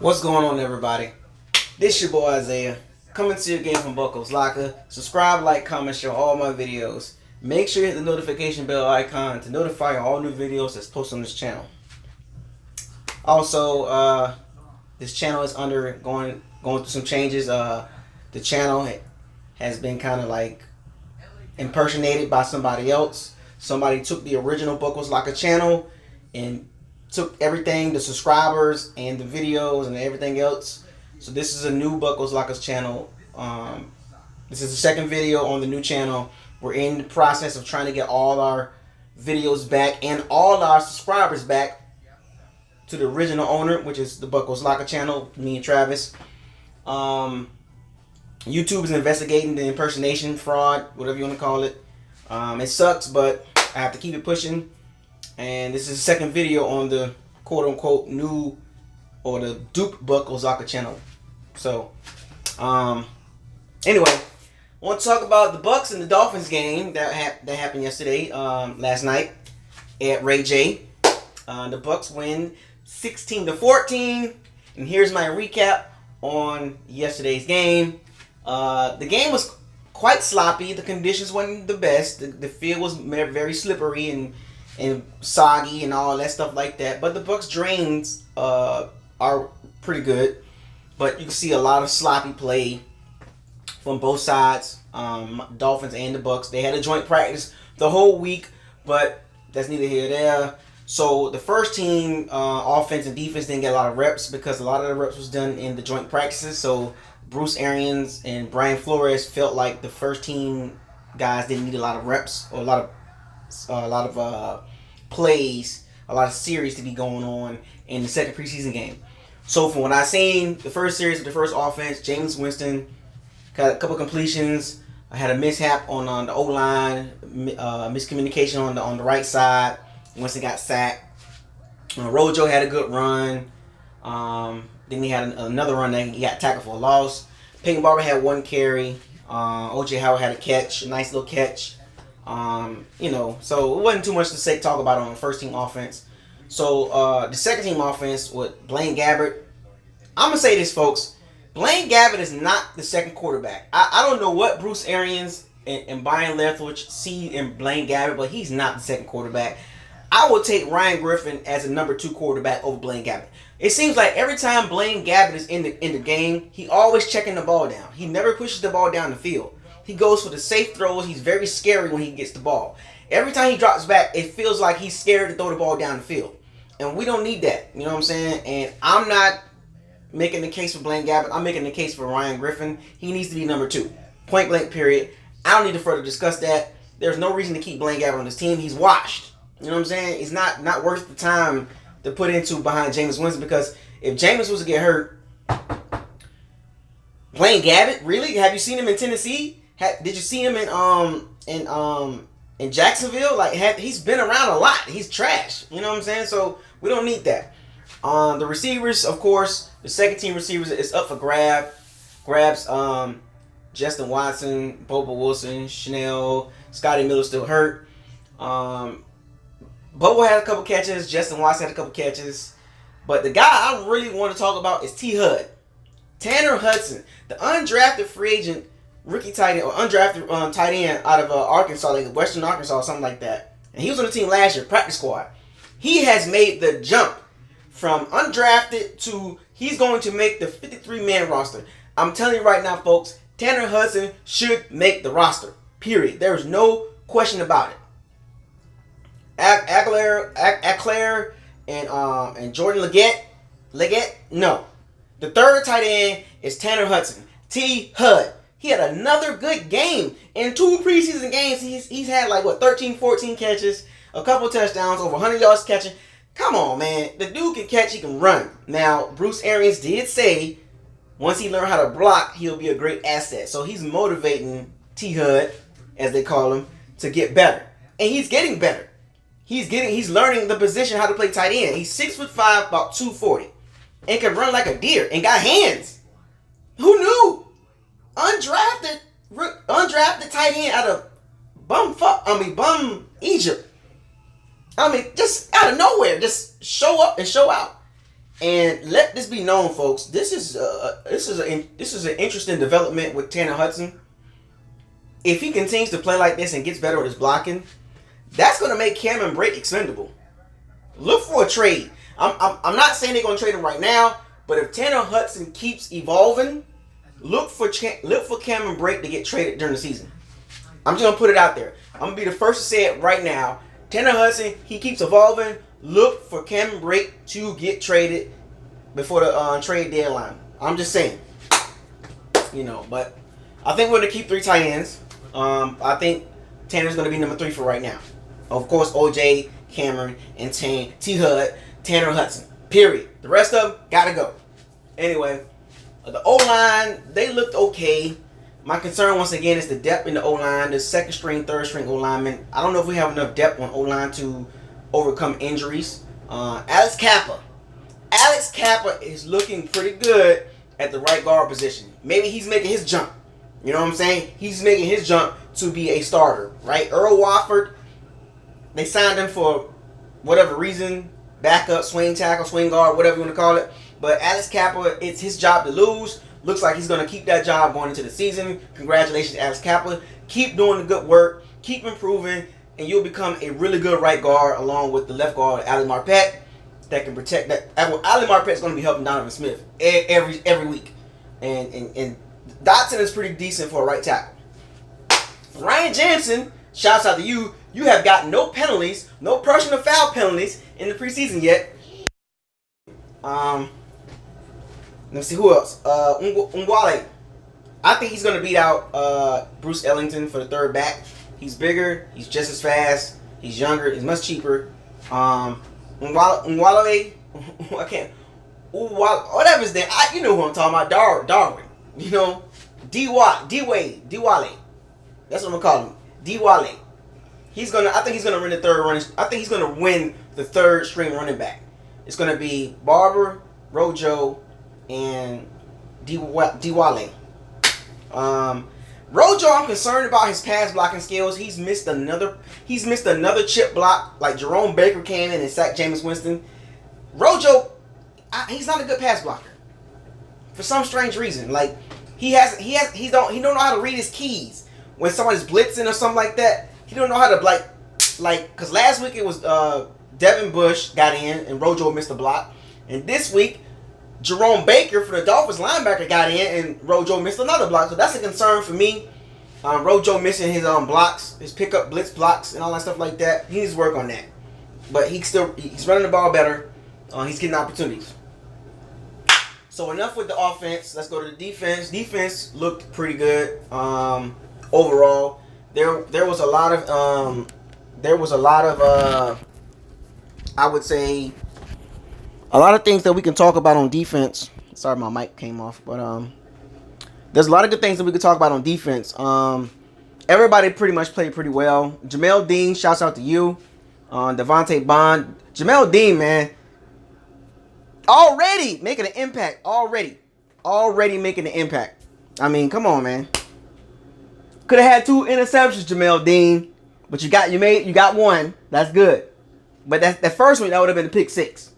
What's going on, everybody? This your boy Isaiah, coming to you again from Buckles Locker. Subscribe, like, comment, share all my videos. Make sure you hit the notification bell icon to notify all new videos that's posted on this channel. Also, this channel is going through some changes. The channel has been kind of like impersonated by somebody else. Somebody took the original Buckles Locker channel and took everything, the subscribers and the videos and everything else. So this is a new Buckles Lockers channel. This is the second video on the new channel. We're in the process of trying to get all our videos back and all our subscribers back to the original owner, which is the Buckles Locker channel, me and Travis. YouTube is investigating the impersonation, fraud, whatever you want to call it. It sucks, but I have to keep it pushing. And this is the second video on the quote-unquote new or the dupe Buckles Locker channel. So, anyway, I want to talk about the Bucks and the Dolphins game that happened yesterday, last night at Ray J. The Bucks win 16-14, and here's my recap on yesterday's game. The game was quite sloppy. The conditions weren't the best. The field was very slippery and soggy and all that stuff like that. But the Bucks drains are pretty good. But you can see a lot of sloppy play from both sides, Dolphins and the Bucks. They had a joint practice the whole week, but that's neither here nor there. So the first team, offense and defense, didn't get a lot of reps because a lot of the reps was done in the joint practices. So Bruce Arians and Brian Flores felt like the first team guys didn't need a lot of reps or a lot of plays, a lot of series to be going on in the second preseason game. So from what I seen, the first series of the first offense, James Winston got a couple completions. I had a mishap on the O-line, miscommunication on the right side. Winston got sacked. Rojo had a good run. Then he had another run that he got tackled for a loss. Peyton Barber had one carry. O.J. Howard had a catch, a nice little catch. So it wasn't too much to talk about on the first team offense. So the second team offense with Blaine Gabbert. I'm gonna say this, folks. Blaine Gabbert is not the second quarterback. I don't know what Bruce Arians and Brian Leftwich see in Blaine Gabbert, but he's not the second quarterback. I would take Ryan Griffin as a number 2 quarterback over Blaine Gabbert. It seems like every time Blaine Gabbert is in the game, he always checking the ball down. He never pushes the ball down the field. He goes for the safe throws. He's very scary when he gets the ball. Every time he drops back, it feels like he's scared to throw the ball down the field. And we don't need that. You know what I'm saying? And I'm not making the case for Blaine Gabbert. I'm making the case for Ryan Griffin. He needs to be number 2. Point blank, period. I don't need to further discuss that. There's no reason to keep Blaine Gabbert on this team. He's washed. You know what I'm saying? It's not worth the time to put into behind Jameis Winston, because if Jameis was to get hurt, Blaine Gabbert, really? Have you seen him in Tennessee? Did you see him in Jacksonville? Like, he's been around a lot. He's trash. You know what I'm saying? So we don't need that. The receivers, of course, the second team receivers is up for grabs. Justin Watson, Bobo Wilson, Chanel, Scotty Miller still hurt. Bobo had a couple catches. Justin Watson had a couple catches. But the guy I really want to talk about is T. Hud. Tanner Hudson, the undrafted free agent rookie tight end, or undrafted tight end out of Arkansas, like Western Arkansas or something like that. And he was on the team last year, practice squad. He has made the jump from undrafted to he's going to make the 53-man roster. I'm telling you right now, folks, Tanner Hudson should make the roster. Period. There is no question about it. Eckler and Jordan Leggett, no. The third tight end is Tanner Hudson. T. Hud. He had another good game. In 2 preseason games, he's had 13, 14 catches, a couple touchdowns, over 100 yards catching. Come on, man. The dude can catch, he can run. Now, Bruce Arians did say once he learns how to block, he'll be a great asset. So he's motivating T. Hud, as they call him, to get better. And he's getting better. He's learning the position, how to play tight end. He's 6'5", about 240, and can run like a deer and got hands. Who knew? Undrafted tight end out of bum Egypt. Just out of nowhere, just show up and show out. And let this be known, folks. This is an interesting development with Tanner Hudson. If he continues to play like this and gets better with his blocking, that's going to make Cameron Brate expendable. Look for a trade. I'm not saying they're going to trade him right now, but if Tanner Hudson keeps evolving, look for Cameron Brate to get traded during the season. I'm just going to put it out there. I'm going to be the first to say it right now. Tanner Hudson, he keeps evolving. Look for Cameron Brate to get traded before the trade deadline. I'm just saying. But I think we're going to keep 3 tight ends. I think Tanner's going to be number 3 for right now. Of course, OJ, Cameron, and T-Hud, Tanner Hudson. Period. The rest of them got to go. Anyway, the O-line, they looked okay. My concern, once again, is the depth in the O-line. The second string, third string O-lineman. I don't know if we have enough depth on O-line to overcome injuries. Alex Kappa is looking pretty good at the right guard position. Maybe he's making his jump. You know what I'm saying? He's making his jump to be a starter, right? Earl Wofford, they signed him for whatever reason, backup, swing tackle, swing guard, whatever you want to call it. But Alex Kappa, it's his job to lose. Looks like he's going to keep that job going into the season. Congratulations, Alex Kappa. Keep doing the good work. Keep improving. And you'll become a really good right guard along with the left guard, Ali Marpet, that can protect that. Ali Marpet's going to be helping Donovan Smith every week. And Dotson is pretty decent for a right tackle. Ryan Jansen, shouts out to you. You have got no penalties, no personal foul penalties in the preseason yet. Let's see who else. Ngwale. I think he's going to beat out Bruce Ellington for the third back. He's bigger. He's just as fast. He's younger. He's much cheaper. Ngwale. I can't. Whatever his name. You know who I'm talking about. Darwin. You know. D-Wale. That's what I'm going to call him. D-Wale. I think he's gonna win the third running. I think he's gonna win the third string running back. It's gonna be Barber, Rojo, and D-Wale. Rojo, I'm concerned about his pass blocking skills. He's missed another chip block. Like Jerome Baker came in and sacked Jameis Winston. Rojo, he's not a good pass blocker for some strange reason. Like he don't know how to read his keys when somebody's blitzing or something like that. He don't know how to because last week it was Devin Bush got in and Rojo missed a block, and this week Jerome Baker for the Dolphins linebacker got in and Rojo missed another block. So that's a concern for me. Rojo missing his blocks, his pickup blitz blocks and all that stuff like that. He needs to work on that. But he's running the ball better. He's getting opportunities. So enough with the offense. Let's go to the defense. Defense looked pretty good overall. There was a lot of I would say a lot of things that we can talk about on defense. Sorry, my mic came off, but there's a lot of good things that we could talk about on defense. Everybody pretty much played pretty well. Jamel Dean, shouts out to you. Devontae Bond, Jamel Dean, man, already making an impact. Already making an impact. I mean, come on, man. Could have had 2 interceptions, Jamel Dean, but you got one. That's good. But that first one, that would have been a pick 6.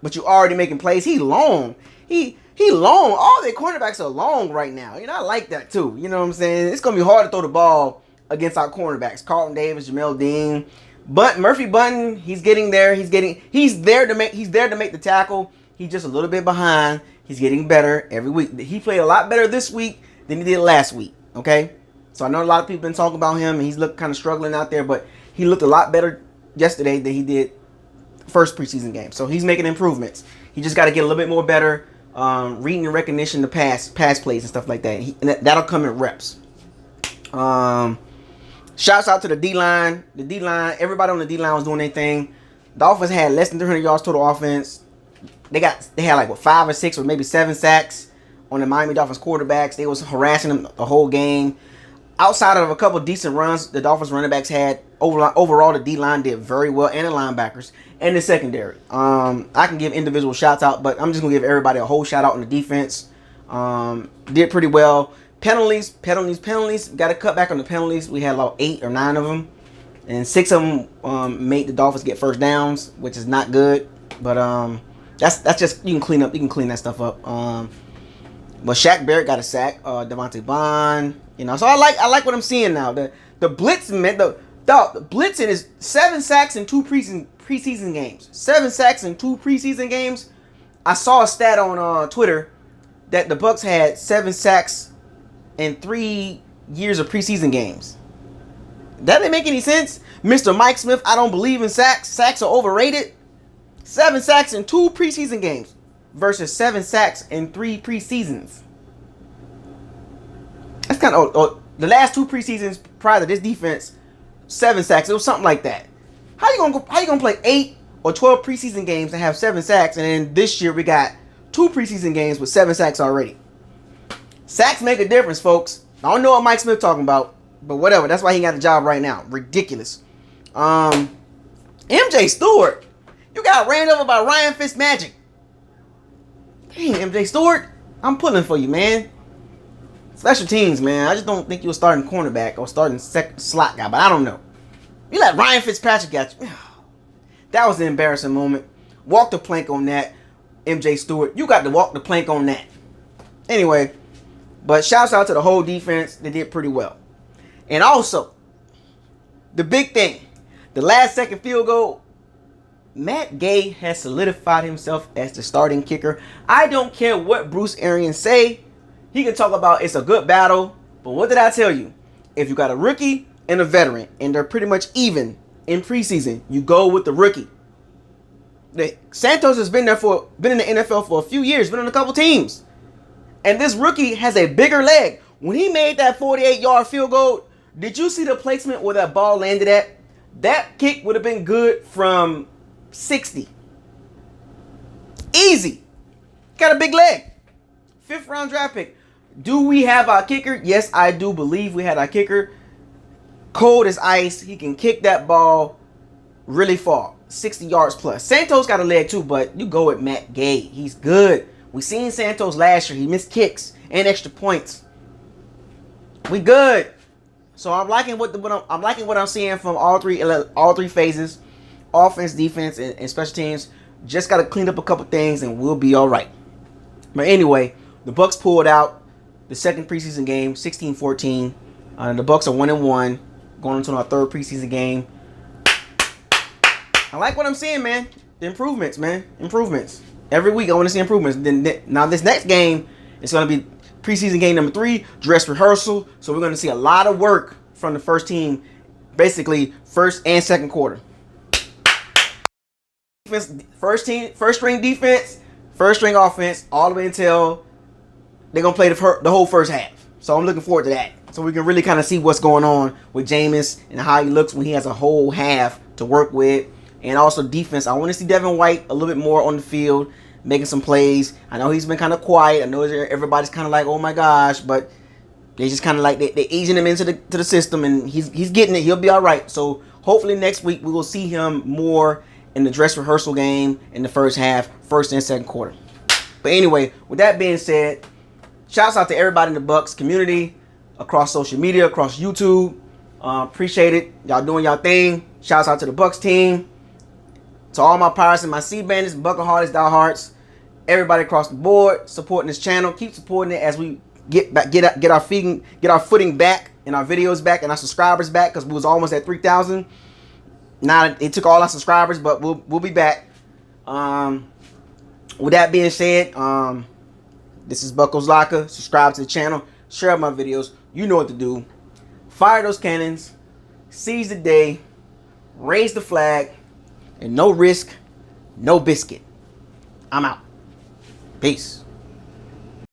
But you already making plays. He long. He long. All their cornerbacks are long right now. You know, I like that too. You know what I'm saying? It's gonna be hard to throw the ball against our cornerbacks. Carlton Davis, Jamel Dean, but Murphy Bunton, he's getting there. He's there to make the tackle. He's just a little bit behind. He's getting better every week. He played a lot better this week than he did last week. Okay. So I know a lot of people been talking about him, and he's looked kind of struggling out there, but he looked a lot better yesterday than he did first preseason game. So he's making improvements. He just got to get a little bit more better reading and recognition, the pass plays and stuff like that. That'll come in reps. Shouts out to the D-line. The D-line, everybody on the D-line was doing their thing. Dolphins had less than 300 yards total offense. They had like 5 or 6 or maybe 7 sacks on the Miami Dolphins quarterbacks. They was harassing them the whole game. Outside of a couple decent runs the Dolphins running backs had, overall the D-line did very well, and the linebackers, and the secondary. I can give individual shouts out, but I'm just going to give everybody a whole shout out on the defense. Did pretty well. Penalties. Got to cut back on the penalties. We had about 8 or 9 of them, and 6 of them made the Dolphins get first downs, which is not good. But That's just you can clean that stuff up. But Shaq Barrett got a sack. Devontae Bond, So I like what I'm seeing now. The blitz, man. The blitzing is 7 sacks in 2 preseason games. 7 sacks in 2 preseason games. I saw a stat on Twitter that the Bucs had 7 sacks in 3 years of preseason games. That didn't make any sense. Mr. Mike Smith, I don't believe in sacks. Sacks are overrated. 7 sacks in 2 preseason games versus 7 sacks in 3 preseasons. That's kind of the last 2 preseasons prior to this defense, 7 sacks. It was something like that. How you gonna play 8 or 12 preseason games and have 7 sacks, and then this year we got 2 preseason games with 7 sacks already? Sacks make a difference, folks. I don't know what Mike Smith talking about, but whatever. That's why he got a job right now. Ridiculous. MJ Stewart, you got ran over by Ryan Fitzmagic. Dang, MJ Stewart, I'm pulling for you, man. Special teams, man. I just don't think you're starting cornerback or starting slot guy, but I don't know. You let Ryan Fitzpatrick get you. That was an embarrassing moment. Walk the plank on that, MJ Stewart. You got to walk the plank on that. Anyway, but shouts out to the whole defense. They did pretty well. And also, the big thing, the last second field goal, Matt Gay has solidified himself as the starting kicker. I don't care what Bruce Arians say. He can talk about it's a good battle. But what did I tell you? If you got a rookie and a veteran, and they're pretty much even in preseason, you go with the rookie. Santos has been in the NFL for a few years, been on a couple teams. And this rookie has a bigger leg. When he made that 48-yard field goal, did you see the placement where that ball landed at? That kick would have been good from 60. Easy. Got a big leg. 5th round draft pick. Do we have our kicker? Yes, I do believe we had our kicker. Cold as ice. He can kick that ball really far. 60 yards plus. Santos got a leg too, but you go with Matt Gay. He's good. We seen Santos last year. He missed kicks and extra points. We good. So I'm liking what I'm seeing from all three phases, offense, defense, and special teams. Just got to clean up a couple things, and we'll be all right. But anyway, the Bucs pulled out the second preseason game, 16-14. The Bucs are 1-1, going into our 3rd preseason game. I like what I'm seeing, man. The improvements, man. Improvements. Every week I want to see improvements. Now this next game is going to be preseason game number 3, dress rehearsal. So we're going to see a lot of work from the first team, basically first and second quarter. First string defense, first string offense, all the way until they're going to play the whole first half. So I'm looking forward to that. So we can really kind of see what's going on with Jameis and how he looks when he has a whole half to work with. And also defense. I want to see Devin White a little bit more on the field, making some plays. I know he's been kind of quiet. I know everybody's kind of like, oh my gosh, but they just kind of like they're easing him into the system, and he's getting it. He'll be all right. So hopefully next week we will see him more in the dress rehearsal game in the first half, first and second quarter. But anyway, with that being said, shouts out to everybody in the Bucs community, across social media, across YouTube. Appreciate it. Y'all doing y'all thing. Shouts out to the Bucs team. To all my pirates and my sea bandits, Buccaneers, diehards, everybody across the board supporting this channel. Keep supporting it as we get our footing back, and our videos back, and our subscribers back, because we was almost at 3,000. Now it took all our subscribers, but we'll be back. With that being said, this is Bucko's Locker. Subscribe to the channel. Share my videos. You know what to do. Fire those cannons. Seize the day. Raise the flag. And no risk, no biscuit. I'm out. Peace.